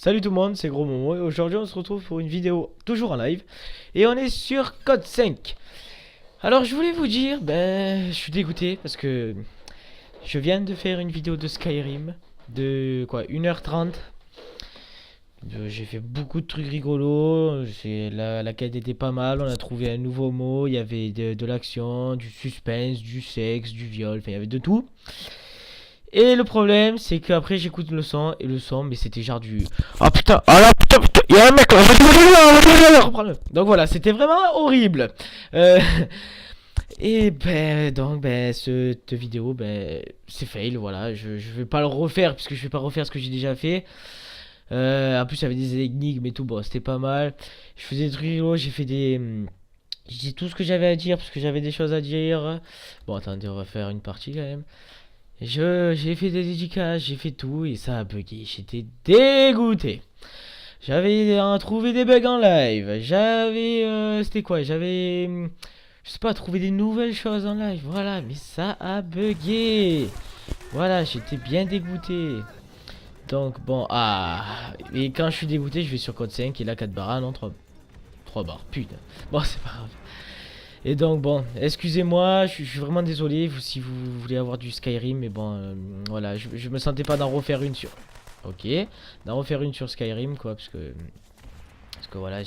Salut tout le monde, c'est Gros Momo et aujourd'hui on se retrouve pour une vidéo toujours en live et on est sur Code 5. Alors je voulais vous dire, je suis dégoûté parce que je viens de faire une vidéo de Skyrim de quoi 1h30. J'ai fait beaucoup de trucs rigolos, la quête était pas mal, on a trouvé un nouveau mot, il y avait de l'action, du suspense, du sexe, du viol, enfin il y avait de tout. Et le problème, c'est qu'après j'écoute le son, et le son, mais c'était genre du... Ah putain, ah là, putain, putain, y'a un mec là, reprends-le. Donc voilà, c'était vraiment horrible. Euh, et cette vidéo, c'est fail, voilà. Je vais pas le refaire, puisque je vais pas refaire ce que j'ai déjà fait. En plus, il y avait des énigmes et tout, bon, c'était pas mal. Je faisais des trucs rigolos, j'ai fait des... J'ai dit tout ce que j'avais à dire, parce que j'avais des choses à dire. Bon, attendez, on va faire une partie quand même. J'ai fait des dédicaces, j'ai fait tout et ça a bugué. J'étais dégoûté. J'avais trouvé des bugs en live. C'était quoi? Je sais pas, trouvé des nouvelles choses en live. Voilà, mais ça a bugué. Voilà, j'étais bien dégoûté. Donc bon, et quand je suis dégoûté, je vais sur code 5 et là 4 barres. Ah non, 3 barres, putain. Bon, c'est pas grave. Et donc bon, excusez-moi, je suis vraiment désolé si vous voulez avoir du Skyrim, mais bon, voilà, je me sentais pas d'en refaire une sur... Ok, d'en refaire une sur Skyrim, quoi, parce que voilà,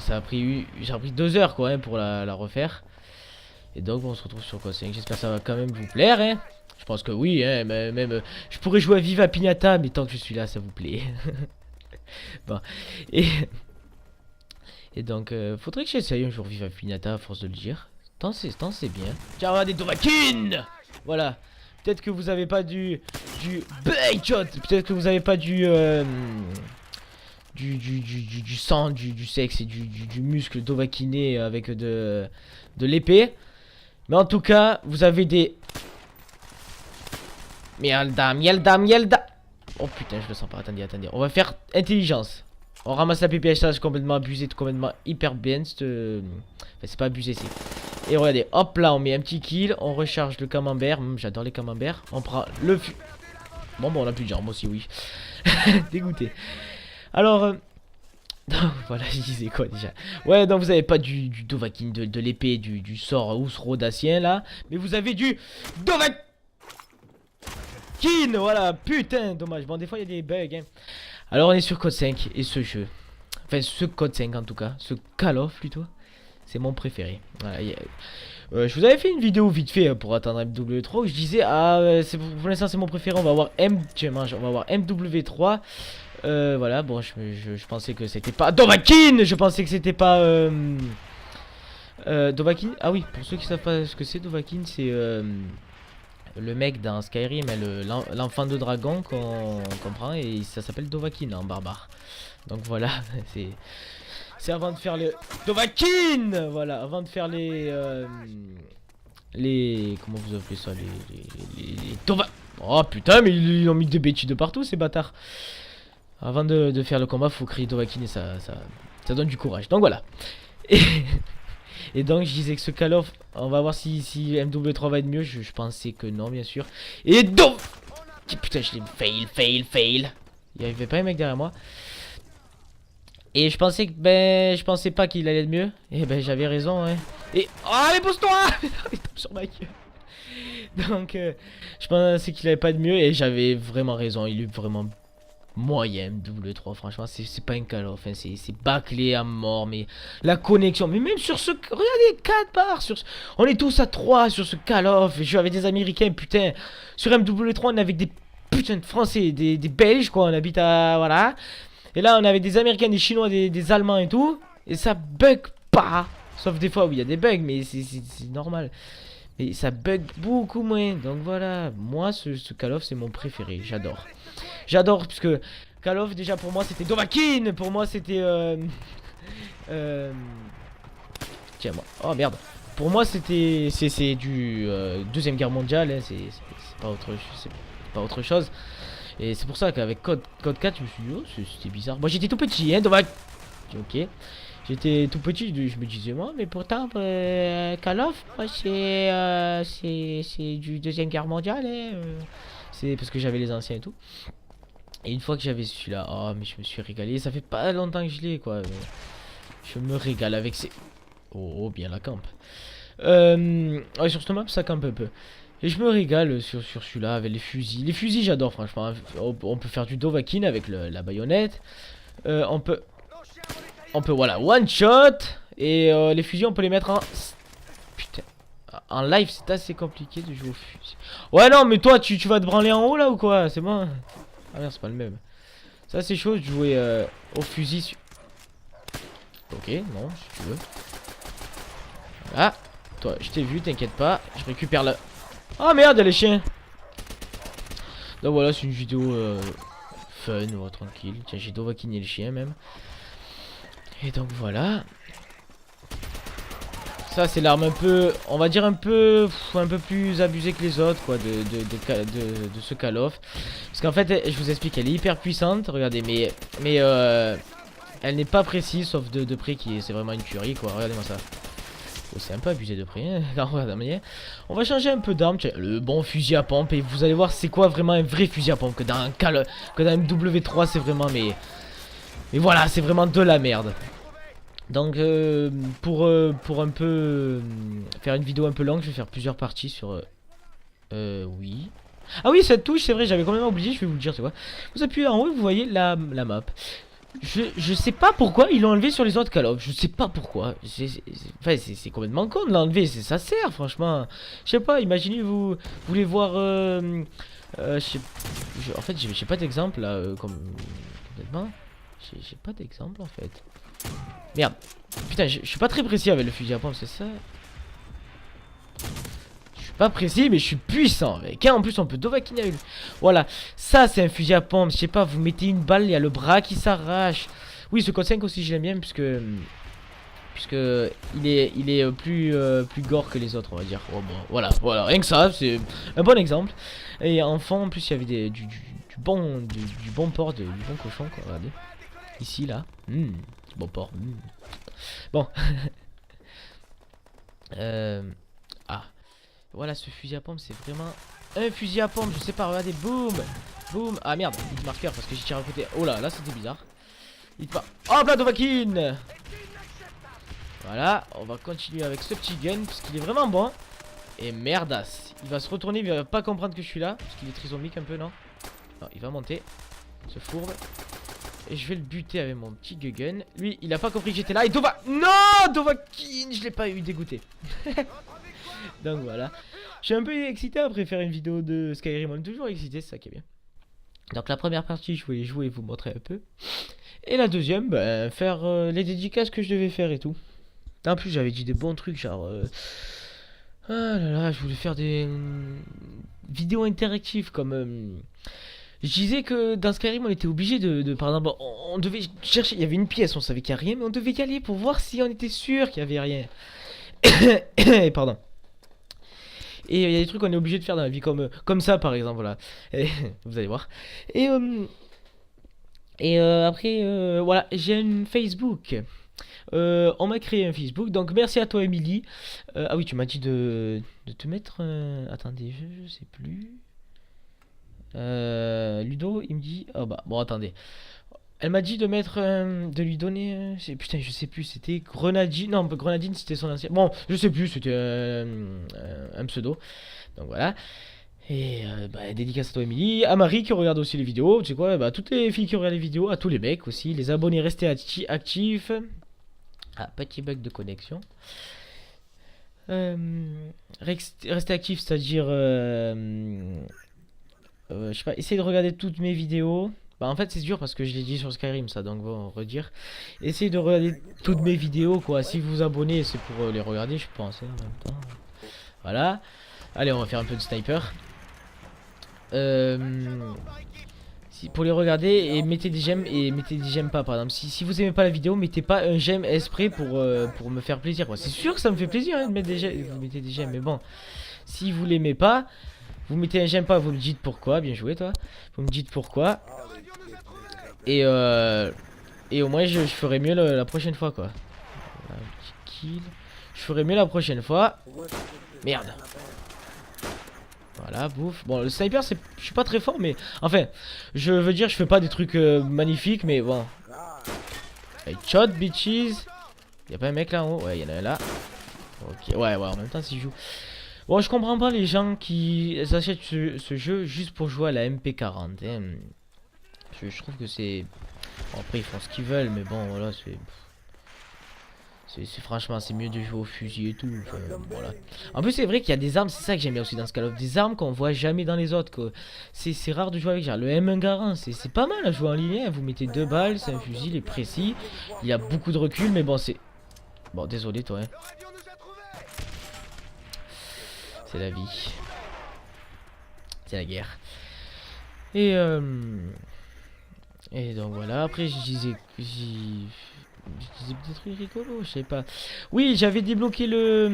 ça a pris 2 heures, quoi, hein, pour la refaire. Et donc on se retrouve sur Code 5, j'espère que ça va quand même vous plaire, hein. Je pense que oui, hein, même, je pourrais jouer à Viva Pinata, mais tant que je suis là, ça vous plaît. Bon, et... Et donc, faudrait que j'essaye un jour Viva Pinata à force de le dire. Tant c'est bien. Tiens, regardez Dovahkiin. Voilà. Peut-être que vous avez pas du Baichot. Peut-être que vous avez pas du sang, du sexe et du muscle Dovahkiiné avec de l'épée. Mais en tout cas, vous avez des... Mierda. Oh putain, je le sens pas. Attendez. On va faire intelligence. On ramasse la PPH, complètement abusé, complètement hyper bien. Enfin, c'est pas abusé, c'est... Et regardez, hop là, on met un petit kill. On recharge le camembert. J'adore les camemberts. On prend le... Bon, on a plus de jambes aussi, oui. Dégoûté. Alors... Donc, voilà, je disais quoi déjà. Ouais, donc vous avez pas du Dovahkiin, de l'épée, du sort Ousrodacien, là. Mais vous avez du Dovahkiin. Voilà, putain, dommage. Bon, des fois, il y a des bugs, hein. Alors on est sur Code 5 et ce jeu, enfin ce Code 5 en tout cas, ce Call of plutôt, c'est mon préféré. Voilà, je vous avais fait une vidéo vite fait pour atteindre MW3 où je disais pour l'instant c'est mon préféré, on va avoir MW3. Voilà, bon je pensais que c'était pas Dovahkiin, je pensais que c'était pas Dovahkiin. Ah oui, pour ceux qui savent pas ce que c'est Dovahkiin, c'est le mec dans Skyrim, l'enfant de dragon qu'on prend et ça s'appelle Dovahkiin en barbare. Donc voilà, c'est avant de faire le Dovahkiin. Voilà, avant de faire les comment vous appelez ça, les Oh putain, mais ils ont mis des bêtises de partout ces bâtards. Avant de faire le combat, faut crier Dovahkiin et ça donne du courage. Donc voilà. Et donc je disais que ce Call of, on va voir si MW3 va être mieux. Je pensais que non, bien sûr. Et donc putain, je l'ai fail. Il y avait pas un mec derrière moi. Et je pensais que je pensais pas qu'il allait être mieux. Et j'avais raison, hein. Et oh allez, pousse-toi. Il tombe sur ma gueule. Donc je pensais qu'il allait pas être mieux et j'avais vraiment raison. Il est vraiment moyen W3, franchement c'est pas un Call of, hein, c'est bâclé à mort, mais la connexion, mais même sur ce, regardez 4 barres on est tous à 3 sur ce Call of. Je suis avec des américains, putain, sur MW3 on est avec des putains de français, des belges quoi, on habite à, voilà, et là on est avec des américains, des chinois, des allemands et tout, et ça bug pas, sauf des fois où il y a des bugs, mais c'est normal. Et ça bug beaucoup moins. Donc voilà, moi ce Call of c'est mon préféré, j'adore. J'adore parce que Call of déjà pour moi c'était Dovahkiin. Pour moi c'était tiens moi. Oh merde. Pour moi c'était c'est du deuxième guerre mondiale, hein. C'est pas autre chose. Et c'est pour ça qu'avec Code 4 je me suis dit oh c'était bizarre. Moi j'étais tout petit, hein, Dovahkiin. Ok. J'étais tout petit, je me disais moi, mais pourtant Call of, c'est du deuxième guerre mondiale, hein, c'est parce que j'avais les anciens et tout. Et une fois que j'avais celui-là, oh mais je me suis régalé. Ça fait pas longtemps que je l'ai quoi. Je me régale avec ces... Oh, bien la camp. Ouais, sur cette map ça campe un peu. Et je me régale sur celui-là avec les fusils. Les fusils j'adore franchement. On peut faire du Dovahkiin avec la baïonnette. On peut voilà, one shot. Et les fusils on peut les mettre en... Putain. En live c'est assez compliqué de jouer au fusil. Ouais non mais toi tu vas te branler en haut là ou quoi? C'est bon. Ah merde c'est pas le même. Ça c'est chaud de jouer au fusil. Ok non si tu veux. Voilà. Toi je t'ai vu t'inquiète pas. Je récupère le... Oh merde y'a les chiens. Donc voilà c'est une vidéo fun ou tranquille. Tiens j'ai Dovahkiin et le chien même. Et donc voilà. Ça c'est l'arme un peu, on va dire un peu plus abusée que les autres quoi de ce Call of. Parce qu'en fait je vous explique, elle est hyper puissante, regardez, mais elle n'est pas précise sauf de près qui c'est vraiment une tuerie quoi, regardez-moi ça. Oh, c'est un peu abusé de près, hein. On va changer un peu d'arme, le bon fusil à pompe et vous allez voir c'est quoi vraiment un vrai fusil à pompe que dans un que dans un MW3 c'est vraiment mais voilà c'est vraiment de la merde. Donc pour un peu faire une vidéo un peu longue, je vais faire plusieurs parties sur oui. Ah oui cette touche c'est vrai j'avais complètement oublié, je vais vous le dire c'est quoi. Vous appuyez en haut et vous voyez la map. Je sais pas pourquoi ils l'ont enlevé sur les autres Call of, je sais pas pourquoi. Enfin c'est complètement con de l'enlever, ça sert franchement. Je sais pas, imaginez vous voulez voir en fait j'ai pas d'exemple là comme complètement. J'ai pas d'exemple en fait. Merde. Putain, je suis pas très précis avec le fusil à pompe, c'est ça? Je suis pas précis, mais je suis puissant avec. En plus, on peut Dovahkiin avec lui. Voilà. Ça, c'est un fusil à pompe. Je sais pas, vous mettez une balle, il y a le bras qui s'arrache. Oui, ce code 5 aussi, je l'aime bien, puisque il est plus gore que les autres, on va dire. Oh, bon, voilà. Rien que ça, c'est un bon exemple. Et en fond, en plus, il y avait du bon porc, du bon cochon, quoi. Regardez. Ici, là. Bon porc. Bon. Ah. Voilà, ce fusil à pompe, c'est vraiment un fusil à pompe. Je sais pas, regardez. Boum. Boum. Ah merde, il marqueur parce que j'ai tiré à côté. Oh là, c'était bizarre. Il pas. Oh, là, Dovahkiin. Voilà, on va continuer avec ce petit gun parce qu'il est vraiment bon. Et merdasse. Il va se retourner, il va pas comprendre que je suis là. Parce qu'il est trisomique un peu, non? Non, il va monter. Se fourbe. Et je vais le buter avec mon petit gun. Lui, il a pas compris que j'étais là. Et Non, Dovahkiin, je l'ai pas eu, dégoûté. Donc voilà. Je suis un peu excité après faire une vidéo de Skyrim. On est toujours excité, c'est ça qui est bien. Donc la première partie, je voulais jouer et vous montrer un peu. Et la deuxième, ben, faire les dédicaces que je devais faire et tout. En plus, j'avais dit des bons trucs, genre... Ah là là, je voulais faire des vidéos interactives comme... Je disais que dans Skyrim on était obligé par exemple on devait chercher, il y avait une pièce, on savait qu'il n'y a rien mais on devait y aller pour voir si on était sûr qu'il n'y avait rien. Pardon. Et il y a des trucs qu'on est obligé de faire dans la vie comme ça par exemple, voilà. Et, vous allez voir. Et après voilà, j'ai un Facebook. On m'a créé un Facebook, donc merci à toi Emily. Ah oui tu m'as dit de te mettre... attendez, je sais plus... Ludo il me dit oh bah bon attendez, elle m'a dit de mettre de lui donner putain je sais plus, c'était Grenadine, non Grenadine c'était son ancien, bon je sais plus, c'était un pseudo, donc voilà. Et bah, dédicace à toi Emily, à Marie qui regarde aussi les vidéos, tu sais quoi, bah toutes les filles qui regardent les vidéos, à tous les mecs aussi, les abonnés restés actifs. Ah, petit bug de connexion. Rester actif c'est à dire je sais pas, essayez de regarder toutes mes vidéos. Bah en fait c'est dur parce que je l'ai dit sur Skyrim ça, donc bon redire. Essayez de regarder toutes mes vidéos quoi. Si vous vous abonnez c'est pour les regarder je pense hein, en même temps. Voilà. Allez on va faire un peu de sniper. Pour les regarder et mettez des j'aime et mettez des j'aime pas par exemple. Si vous aimez pas la vidéo mettez pas un j'aime exprès pour me faire plaisir quoi. C'est sûr que ça me fait plaisir hein, de mettre des j'aime, vous mettez des j'aime mais bon. Si vous l'aimez pas... Vous mettez un j'aime pas, vous me dites pourquoi, bien joué toi. Vous me dites pourquoi. Et au moins je ferai mieux la prochaine fois quoi. Voilà, petit kill. Je ferai mieux la prochaine fois. Merde. Voilà, bouffe. Bon, le sniper, je suis pas très fort, mais... Enfin, je veux dire, je fais pas des trucs magnifiques, mais bon. Headshot, bitches. Y'a pas un mec là en haut? Ouais, y'en a un là. Ok, ouais, en même temps, s'il joue. Bon, je comprends pas les gens qui achètent ce jeu juste pour jouer à la MP40. Hein. Je trouve que c'est... Bon, après, ils font ce qu'ils veulent, mais bon, voilà, c'est... Franchement, c'est mieux de jouer au fusil et tout. Enfin, voilà. En plus, c'est vrai qu'il y a des armes, c'est ça que j'aime bien aussi dans ce Call of. Des armes qu'on voit jamais dans les autres. C'est rare de jouer avec. Genre, le M1 Garand, c'est pas mal à jouer en ligne. Hein. Vous mettez 2 balles, c'est un fusil, il est précis. Il y a beaucoup de recul, mais bon, c'est. Bon, désolé, toi. Hein. C'est la vie. C'est la guerre. Et donc voilà. Après, je disais des trucs rigolos, je sais pas. Oui, j'avais débloqué le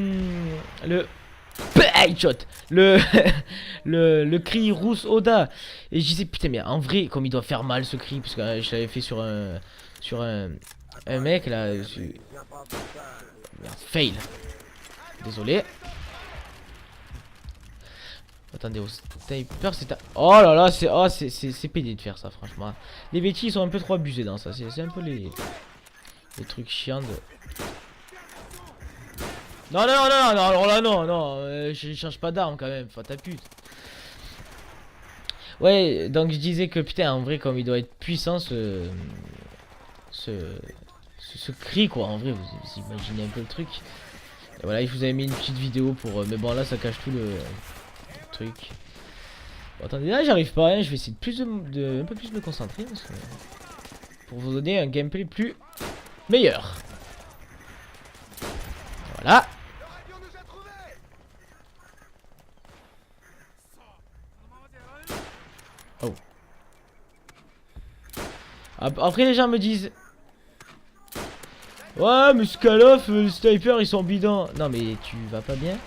headshot, le cri rousse Oda. Et je disais putain mais en vrai comme il doit faire mal ce cri parce que je l'avais fait sur un mec là. Merde, fail. Désolé. Attendez, au sniper c'est oh là là, c'est pédé de faire ça franchement. Les bêtises sont un peu trop abusés dans ça, c'est un peu les trucs chiants de... Non, alors là, non, je change pas d'arme quand même, faut ta pute. Ouais, donc je disais que putain, en vrai, comme il doit être puissant ce cri, quoi, en vrai, vous imaginez un peu le truc. Et voilà, je vous avais mis une petite vidéo pour... mais bon, là, ça cache tout le truc. Bon, attendez, là, j'arrive pas, hein, je vais essayer de un peu plus me concentrer, parce que... pour vous donner un gameplay plus... meilleur. Voilà. Oh. Après les gens me disent ouais mais ce Call of, les snipers ils sont bidons. Non mais tu vas pas bien.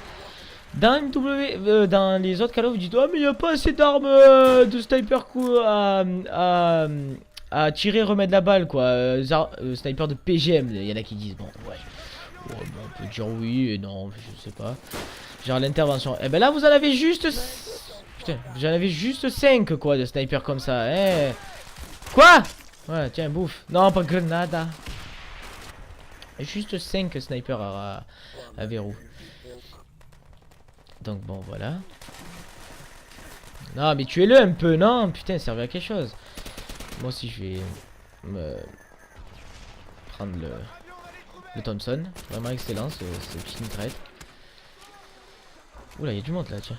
Dans MW, dans les autres Call of vous dites oh mais y a pas assez d'armes de sniper à tirer remettre la balle quoi. Sniper de PGM, il y en a qui disent bon ouais. Ouais, bon, on peut dire oui et non, je sais pas. Genre l'intervention. Et ben là vous en avez juste... Putain, j'en avais juste 5 quoi de sniper comme ça. Eh. Quoi? Ouais, tiens, bouffe. Non, pas grenade. Juste 5 snipers à verrou. Donc bon, voilà. Non, mais tuez-le un peu, non? Putain, ça servait à quelque chose. Moi aussi, je vais me prendre le Thompson. Vraiment excellent, ce petit mitraillette. Oula, il y a du monde là, tiens.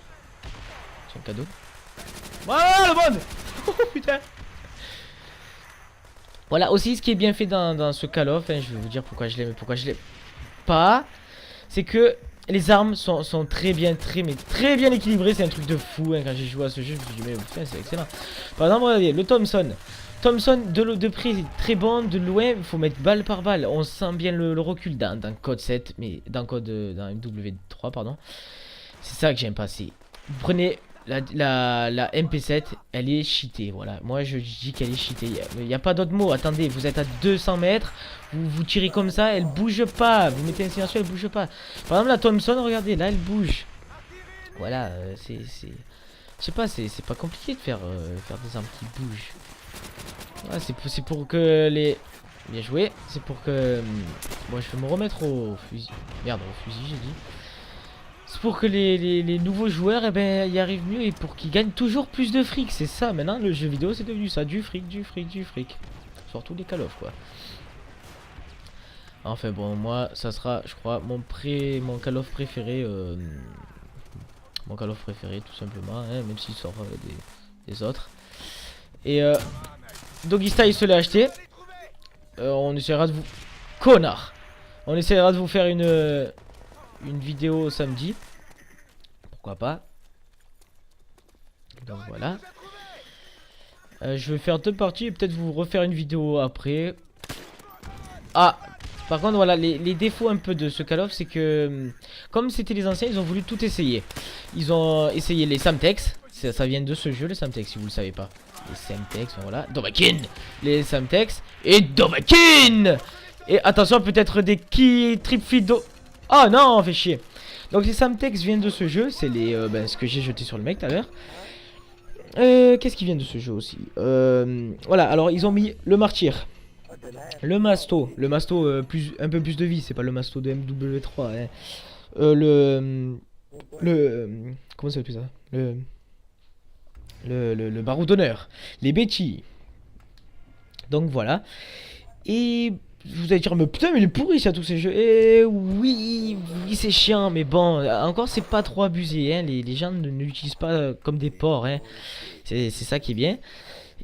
C'est un cadeau. Voilà le monde. Oh putain. Voilà aussi ce qui est bien fait dans ce Call of, hein, je vais vous dire pourquoi je l'aime et pourquoi je l'aime pas. C'est que les armes sont très bien équilibrées, c'est un truc de fou hein, quand j'ai joué à ce jeu, je me suis dit mais putain c'est excellent. Par exemple regardez, le Thompson de près c'est très bon, de loin il faut mettre balle par balle. On sent bien le recul dans code 7, mais dans MW3 pardon. C'est ça que j'aime pas, c'est vous prenez la MP7, elle est cheatée, voilà. Moi je dis qu'elle est cheatée, il n'y a pas d'autre mot. Attendez, vous êtes à 200 mètres, vous tirez comme ça, elle bouge pas. Vous mettez un silencieux, elle bouge pas. Par exemple la Thompson, regardez, là elle bouge. Voilà, je sais pas, c'est pas compliqué de faire des armes qui bougent. Voilà, c'est pour que les... Bien joué, c'est pour que... Bon, je vais me remettre au fusil. Merde, au fusil j'ai dit. C'est pour que les nouveaux joueurs eh ben, y arrivent mieux et pour qu'ils gagnent toujours plus de fric. C'est ça, maintenant le jeu vidéo c'est devenu ça, du fric. Surtout les Call of quoi. Enfin bon, moi ça sera je crois mon Call of préféré. Mon Call of préféré tout simplement, hein, même s'il sort des autres. Et Doggy Style se l'est acheté. On essaiera de vous... Connard. On essaiera de vous faire une vidéo samedi, pourquoi pas. Donc voilà, je vais faire 2 parties et peut-être vous refaire une vidéo après. Ah par contre voilà les défauts un peu de ce Call of, c'est que comme c'était les anciens, ils ont voulu tout essayer. Ils ont essayé les Semtex, ça vient de ce jeu les Semtex si vous le savez pas. Les Semtex, voilà, Dovahkiin, les Semtex et Dovahkiin. Et attention peut-être des trip feed. Oh non, on fait chier. Donc les Samtex viennent de ce jeu, c'est les ce que j'ai jeté sur le mec tout à l'heure. Qu'est-ce qui vient de ce jeu aussi? Voilà, alors ils ont mis le martyr, le masto, un peu plus de vie, c'est pas le masto de MW3, hein. Comment ça s'appelle ça? Le barreau d'honneur, les Betty. Donc voilà. Et vous allez dire, mais putain, mais il est pourri ça, tous ces jeux. Et oui, oui, c'est chiant, mais bon, encore, c'est pas trop abusé, hein. Les gens ne l'utilisent pas comme des porcs, hein. C'est ça qui est bien.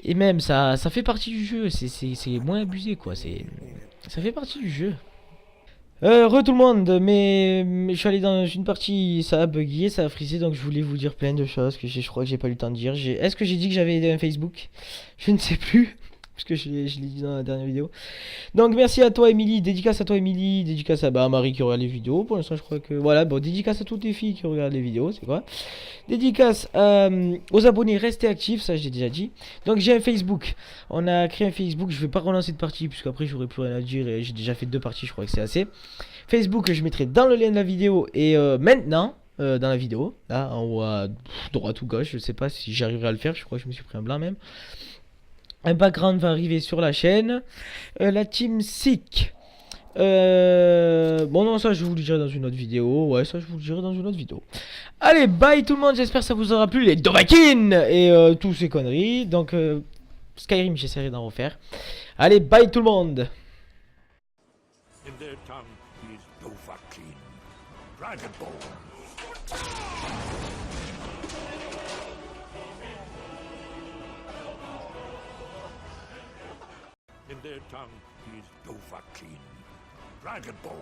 Et même, ça fait partie du jeu, c'est moins abusé, quoi. Ça fait partie du jeu. Tout le monde, mais je suis allé dans une partie, ça a bugué, ça a frisé, donc je voulais vous dire plein de choses que je crois que j'ai pas eu le temps de dire. Est-ce que j'ai dit que j'avais un Facebook? Je ne sais plus, parce que je l'ai dit dans la dernière vidéo. Donc merci à toi Émilie, dédicace à toi Émilie, dédicace à Marie qui regarde les vidéos. Pour l'instant je crois que voilà, bon dédicace à toutes les filles qui regardent les vidéos, c'est quoi. Dédicace aux abonnés, restez actifs, ça j'ai déjà dit. Donc j'ai un Facebook, on a créé un Facebook, je vais pas relancer de partie puisque après j'aurai plus rien à dire et j'ai déjà fait 2 parties, je crois que c'est assez. Facebook je mettrai dans le lien de la vidéo et maintenant dans la vidéo, là en haut à droite ou gauche, je sais pas si j'arriverai à le faire, je crois que je me suis pris un blanc même. Un background va arriver sur la chaîne. La team Sick. Bon non, ça je vous le dirai dans une autre vidéo. Ouais, ça je vous le dirai dans une autre vidéo. Allez, bye tout le monde, j'espère que ça vous aura plu, les Dovahkiin et tous ces conneries. Donc Skyrim, j'essaierai d'en refaire. Allez, bye tout le monde. In their tongue, he is Dovahkiin, Dragonborn. In their tongue, he is Dovahkiin, Dragonborn.